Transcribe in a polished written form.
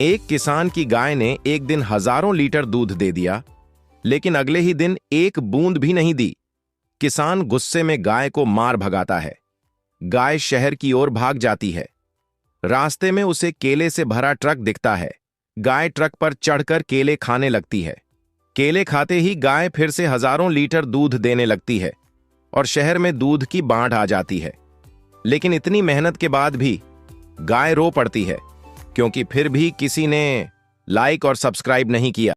एक किसान की गाय ने एक दिन हजारों लीटर दूध दे दिया, लेकिन अगले ही दिन एक बूंद भी नहीं दी। किसान गुस्से में गाय को मार भगाता है। गाय शहर की ओर भाग जाती है। रास्ते में उसे केले से भरा ट्रक दिखता है। गाय ट्रक पर चढ़कर केले खाने लगती है। केले खाते ही गाय फिर से हजारों लीटर दूध देने लगती है और शहर में दूध की बाढ़ आ जाती है। लेकिन इतनी मेहनत के बाद भी गाय रो पड़ती है, क्योंकि फिर भी किसी ने लाइक और सब्सक्राइब नहीं किया।